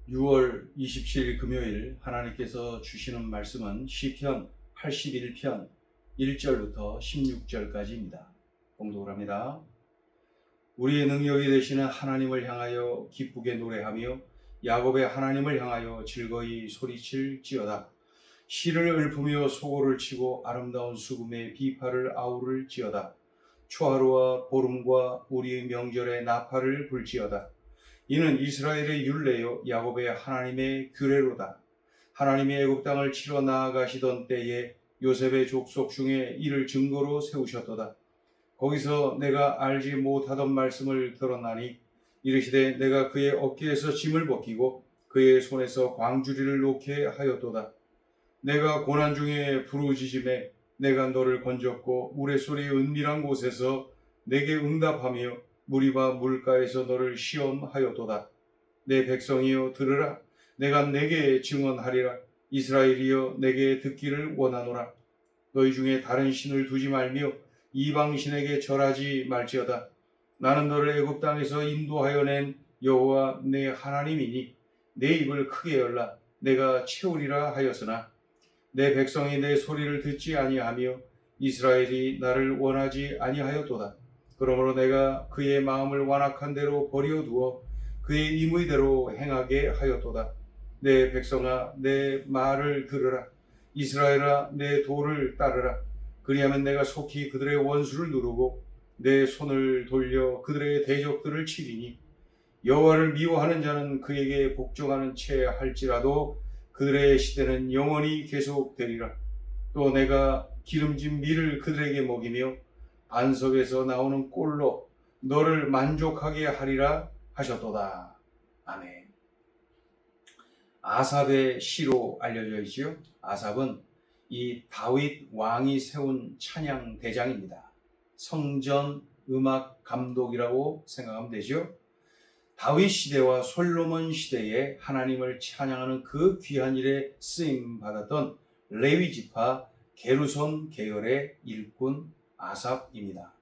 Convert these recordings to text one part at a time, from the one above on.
6월 27일 금요일 하나님께서 주시는 말씀은 시편 81편 1절부터 16절까지입니다. 봉독을 합니다. 우리의 능력이 되시는 하나님을 향하여 기쁘게 노래하며 야곱의 하나님을 향하여 즐거이 소리칠지어다. 시를 읊으며 소고를 치고 아름다운 수금의 비파를 아우를지어다. 초하루와 보름과 우리의 명절에 나팔을 불지어다. 이는 이스라엘의 율례요 야곱의 하나님의 규례로다. 하나님이 애굽 땅을 치러 나아가시던 때에 요셉의 족속 중에 이를 증거로 세우셨도다. 거기서 내가 알지 못하던 말씀을 들었나니 이르시되 내가 그의 어깨에서 짐을 벗기고 그의 손에서 광주리를 놓게 하였도다. 내가 고난 중에 부르짖음에 내가 너를 건졌고 우레소리의 은밀한 곳에서 내게 응답하며 무리바 물가에서 너를 시험하였도다. 내 백성이여 들으라. 내가 내게 증언하리라. 이스라엘이여 내게 듣기를 원하노라. 너희 중에 다른 신을 두지 말며 이방 신에게 절하지 말지어다. 나는 너를 애굽 땅에서 인도하여 낸 여호와 내 하나님이니 내 입을 크게 열라. 내가 채우리라 하였으나 내 백성이 내 소리를 듣지 아니하며 이스라엘이 나를 원하지 아니하였도다. 그러므로 내가 그의 마음을 완악한 대로 버려두어 그의 임의대로 행하게 하였도다. 내 백성아 내 말을 들으라. 이스라엘아 내 도를 따르라. 그리하면 내가 속히 그들의 원수를 누르고 내 손을 돌려 그들의 대적들을 치리니 여호와를 미워하는 자는 그에게 복종하는 채 할지라도 그들의 시대는 영원히 계속되리라. 또 내가 기름진 밀을 그들에게 먹이며 반석에서 나오는 꼴로 너를 만족하게 하리라 하셨도다. 아멘. 아삽의 시로 알려져 있지요. 아삽은 이 다윗 왕이 세운 찬양 대장입니다. 성전 음악 감독이라고 생각하면 되죠. 다윗 시대와 솔로몬 시대에 하나님을 찬양하는 그 귀한 일에 쓰임 받았던 레위 지파 게르손 계열의 일꾼 아삽입니다.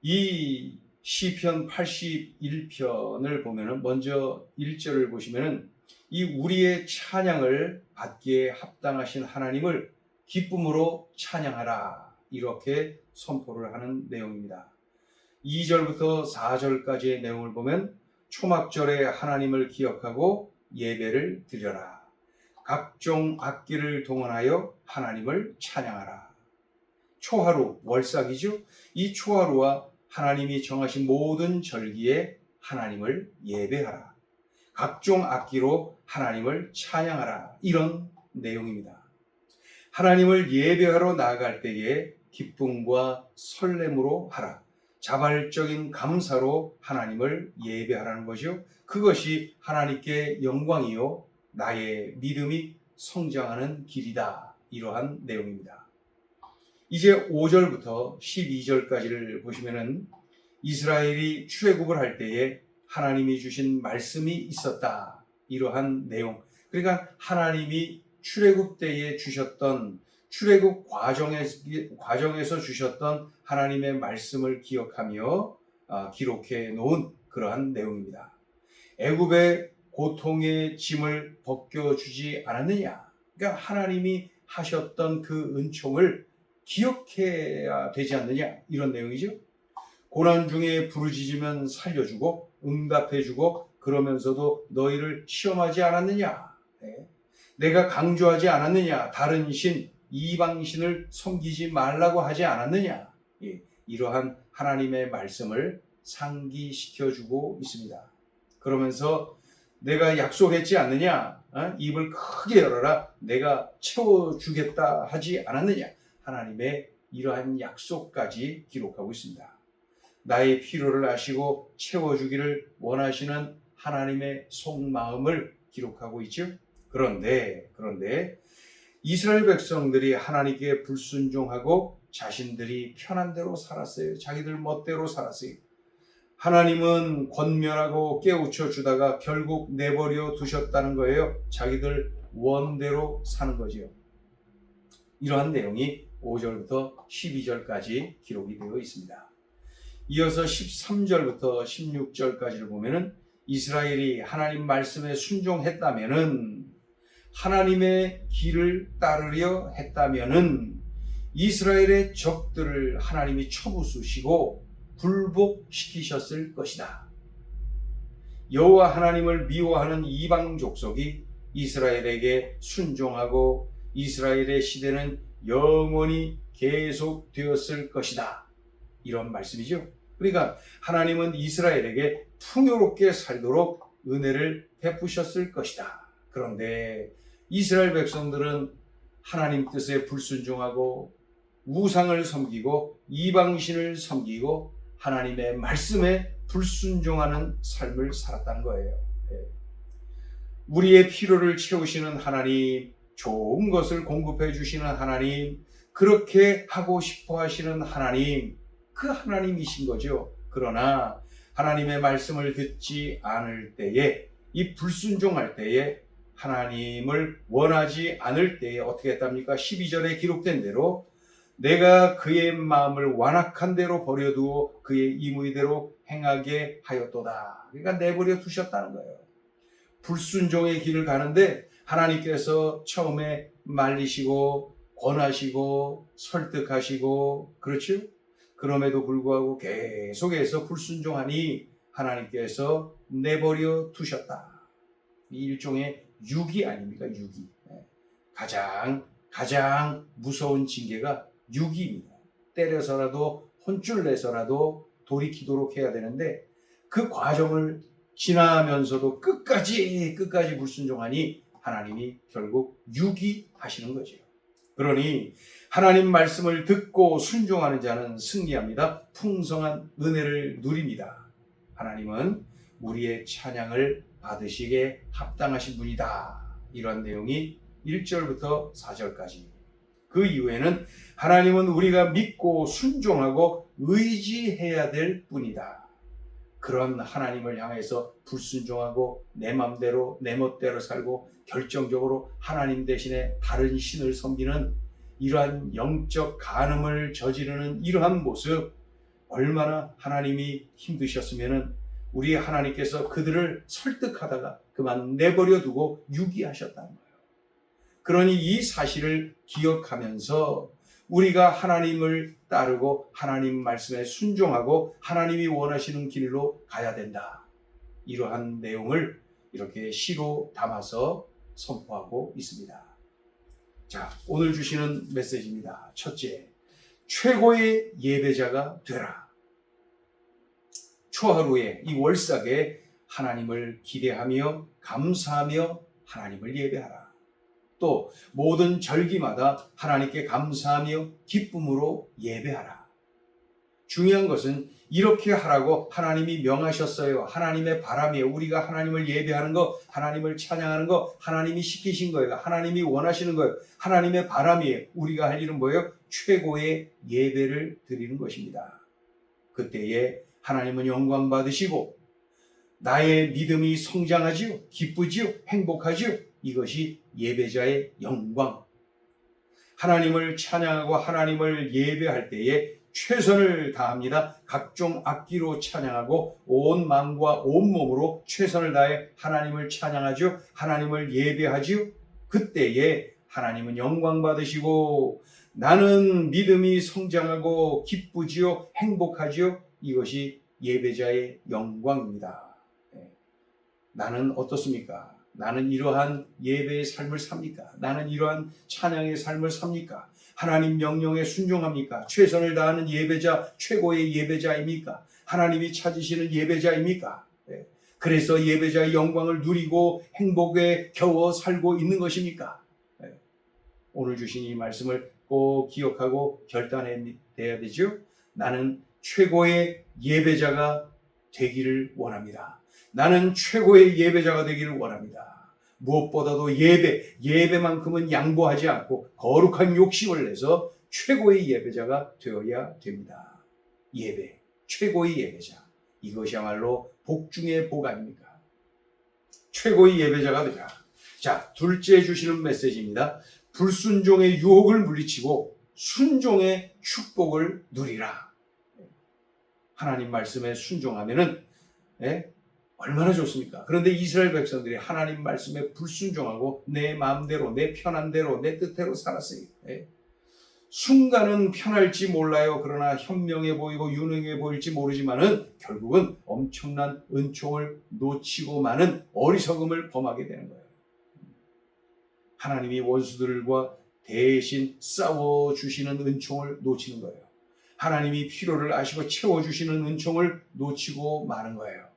이 시편 81편을 보면은 먼저 1절을 보시면은 이 우리의 찬양을 받기에 합당하신 하나님을 기쁨으로 찬양하라 이렇게 선포를 하는 내용입니다. 2절부터 4절까지의 내용을 보면 초막절에 하나님을 기억하고 예배를 드려라. 각종 악기를 동원하여 하나님을 찬양하라. 초하루, 월삭이죠. 이 초하루와 하나님이 정하신 모든 절기에 하나님을 예배하라. 각종 악기로 하나님을 찬양하라. 이런 내용입니다. 하나님을 예배하러 나아갈 때에 기쁨과 설렘으로 하라. 자발적인 감사로 하나님을 예배하라는 거죠. 그것이 하나님께 영광이요 나의 믿음이 성장하는 길이다. 이러한 내용입니다. 이제 5절부터 12절까지를 보시면은 이스라엘이 출애굽을 할 때에 하나님이 주신 말씀이 있었다. 이러한 내용. 그러니까 하나님이 출애굽 때에 주셨던 출애굽 과정에서 주셨던 하나님의 말씀을 기억하며 기록해 놓은 그러한 내용입니다. 애굽의 고통의 짐을 벗겨주지 않았느냐? 그러니까 하나님이 하셨던 그 은총을 기억해야 되지 않느냐? 이런 내용이죠. 고난 중에 부르짖으면 살려주고 응답해주고 그러면서도 너희를 시험하지 않았느냐? 네. 내가 강조하지 않았느냐? 다른 신, 이방신을 섬기지 말라고 하지 않았느냐? 예, 이러한 하나님의 말씀을 상기시켜주고 있습니다. 그러면서 내가 약속했지 않느냐? 입을 크게 열어라. 내가 채워주겠다 하지 않았느냐? 하나님의 이러한 약속까지 기록하고 있습니다. 나의 필요를 아시고 채워주기를 원하시는 하나님의 속마음을 기록하고 있죠. 그런데 이스라엘 백성들이 하나님께 불순종하고 자신들이 편한 대로 살았어요. 자기들 멋대로 살았어요. 하나님은 권면하고 깨우쳐 주다가 결국 내버려 두셨다는 거예요. 자기들 원대로 사는 거지요. 이러한 내용이 5절부터 12절까지 기록이 되어 있습니다. 이어서 13절부터 16절까지를 보면은 이스라엘이 하나님 말씀에 순종했다면은, 하나님의 길을 따르려 했다면은 이스라엘의 적들을 하나님이 쳐부수시고 굴복시키셨을 것이다. 여호와 하나님을 미워하는 이방 족속이 이스라엘에게 순종하고 이스라엘의 시대는 영원히 계속되었을 것이다. 이런 말씀이죠. 그러니까 하나님은 이스라엘에게 풍요롭게 살도록 은혜를 베푸셨을 것이다. 그런데 이스라엘 백성들은 하나님 뜻에 불순종하고 우상을 섬기고 이방신을 섬기고 하나님의 말씀에 불순종하는 삶을 살았다는 거예요. 우리의 필요를 채우시는 하나님, 좋은 것을 공급해 주시는 하나님, 그렇게 하고 싶어 하시는 하나님, 그 하나님이신 거죠. 그러나 하나님의 말씀을 듣지 않을 때에, 이 불순종할 때에, 하나님을 원하지 않을 때에 어떻게 했답니까? 12절에 기록된 대로 내가 그의 마음을 완악한 대로 버려두어 그의 임의대로 행하게 하였도다. 그러니까 내버려 두셨다는 거예요. 불순종의 길을 가는데 하나님께서 처음에 말리시고 권하시고 설득하시고, 그렇죠? 그럼에도 불구하고 계속해서 불순종하니 하나님께서 내버려 두셨다. 이 일종의 유기 아닙니까? 유기. 가장 무서운 징계가 유기입니다. 때려서라도 혼쭐 내서라도 돌이키도록 해야 되는데 그 과정을 지나면서도 끝까지 불순종하니 하나님이 결국 유기하시는 거죠. 그러니 하나님 말씀을 듣고 순종하는 자는 승리합니다. 풍성한 은혜를 누립니다. 하나님은 우리의 찬양을 받으시기에 합당하신 분이다. 이런 내용이 1절부터 4절까지. 그 이후에는 하나님은 우리가 믿고 순종하고 의지해야 될 뿐이다. 그런 하나님을 향해서 불순종하고 내 맘대로 내 멋대로 살고 결정적으로 하나님 대신에 다른 신을 섬기는 이러한 영적 간음을 저지르는 이러한 모습, 얼마나 하나님이 힘드셨으면 우리 하나님께서 그들을 설득하다가 그만 내버려 두고 유기하셨다는 거예요. 그러니 이 사실을 기억하면서 우리가 하나님을 따르고 하나님 말씀에 순종하고 하나님이 원하시는 길로 가야 된다. 이러한 내용을 이렇게 시로 담아서 선포하고 있습니다. 자, 오늘 주시는 메시지입니다. 첫째, 최고의 예배자가 되라. 초하루에 이 월삭에 하나님을 기대하며 감사하며 하나님을 예배하라. 또 모든 절기마다 하나님께 감사하며 기쁨으로 예배하라. 중요한 것은 이렇게 하라고 하나님이 명하셨어요. 하나님의 바람이에요. 우리가 하나님을 예배하는 거, 하나님을 찬양하는 거, 하나님이 시키신 거예요. 하나님이 원하시는 거예요. 하나님의 바람이에요. 우리가 할 일은 뭐예요? 최고의 예배를 드리는 것입니다. 그때에 하나님은 영광 받으시고 나의 믿음이 성장하지요, 기쁘지요, 행복하지요. 이것이 예배자의 영광. 하나님을 찬양하고 하나님을 예배할 때에 최선을 다합니다. 각종 악기로 찬양하고 온 마음과 온 몸으로 최선을 다해 하나님을 찬양하죠. 하나님을 예배하지요. 그때에 하나님은 영광 받으시고 나는 믿음이 성장하고 기쁘지요, 행복하지요. 이것이 예배자의 영광입니다. 나는 어떻습니까? 나는 이러한 예배의 삶을 삽니까? 나는 이러한 찬양의 삶을 삽니까? 하나님 명령에 순종합니까? 최선을 다하는 예배자, 최고의 예배자입니까? 하나님이 찾으시는 예배자입니까? 그래서 예배자의 영광을 누리고 행복에 겨워 살고 있는 것입니까? 오늘 주신 이 말씀을 꼭 기억하고 결단해야 되죠? 나는 최고의 예배자가 되기를 원합니다. 나는 최고의 예배자가 되기를 원합니다. 무엇보다도 예배만큼은 양보하지 않고 거룩한 욕심을 내서 최고의 예배자가 되어야 됩니다. 예배, 최고의 예배자. 이것이야말로 복 중의 복 아닙니까? 최고의 예배자가 되라. 자, 둘째 주시는 메시지입니다. 불순종의 유혹을 물리치고 순종의 축복을 누리라. 하나님 말씀에 순종하면은 얼마나 좋습니까? 그런데 이스라엘 백성들이 하나님 말씀에 불순종하고 내 마음대로, 내 편한 대로, 내 뜻대로 살았어요. 순간은 편할지 몰라요. 그러나 현명해 보이고 유능해 보일지 모르지만은 결국은 엄청난 은총을 놓치고 마는 어리석음을 범하게 되는 거예요. 하나님이 원수들과 대신 싸워주시는 은총을 놓치는 거예요. 하나님이 필요를 아시고 채워주시는 은총을 놓치고 마는 거예요.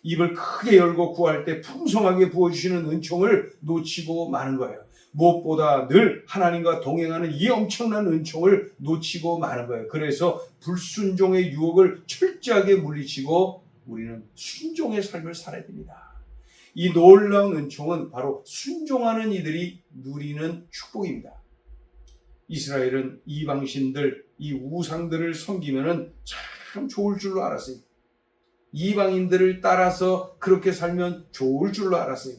입을 크게 열고 구할 때 풍성하게 부어주시는 은총을 놓치고 마는 거예요. 무엇보다 늘 하나님과 동행하는 이 엄청난 은총을 놓치고 마는 거예요. 그래서 불순종의 유혹을 철저하게 물리치고 우리는 순종의 삶을 살아야 됩니다. 이 놀라운 은총은 바로 순종하는 이들이 누리는 축복입니다. 이스라엘은 이방신들, 이 우상들을 섬기면 참 좋을 줄로 알았어요. 이방인들을 따라서 그렇게 살면 좋을 줄로 알았어요.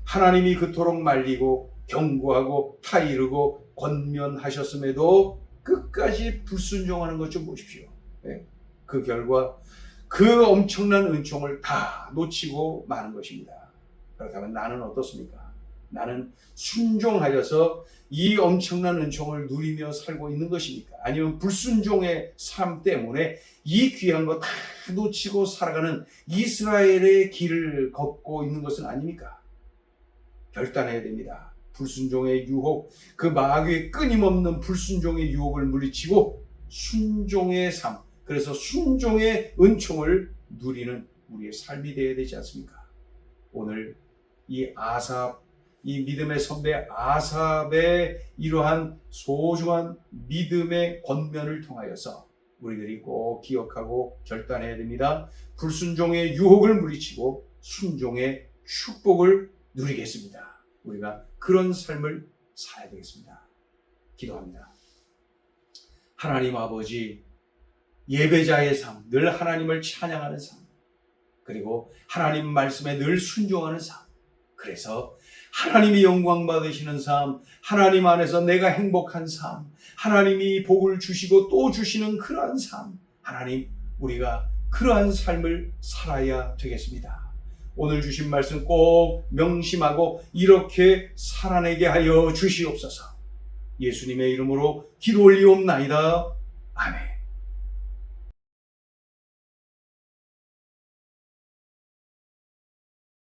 하나님이 그토록 말리고 경고하고 타이르고 권면하셨음에도 끝까지 불순종하는 것 좀 보십시오. 그 결과 그 엄청난 은총을 다 놓치고 마는 것입니다. 그렇다면 나는 어떻습니까? 나는 순종하여서 이 엄청난 은총을 누리며 살고 있는 것입니까? 아니면 불순종의 삶 때문에 이 귀한 거 다 놓치고 살아가는 이스라엘의 길을 걷고 있는 것은 아닙니까? 결단해야 됩니다. 불순종의 유혹, 그 마귀의 끊임없는 불순종의 유혹을 물리치고 순종의 삶, 그래서 순종의 은총을 누리는 우리의 삶이 되어야 되지 않습니까? 오늘 이 믿음의 선배 아삽의 이러한 소중한 믿음의 권면을 통하여서 우리들이 꼭 기억하고 결단해야 됩니다. 불순종의 유혹을 물리치고 순종의 축복을 누리겠습니다. 우리가 그런 삶을 살아야 되겠습니다. 기도합니다. 하나님 아버지, 예배자의 삶, 늘 하나님을 찬양하는 삶, 그리고 하나님 말씀에 늘 순종하는 삶, 그래서 하나님이 영광 받으시는 삶, 하나님 안에서 내가 행복한 삶, 하나님이 복을 주시고 또 주시는 그러한 삶, 하나님, 우리가 그러한 삶을 살아야 되겠습니다. 오늘 주신 말씀 꼭 명심하고 이렇게 살아내게 하여 주시옵소서. 예수님의 이름으로 기도 올리옵나이다. 아멘.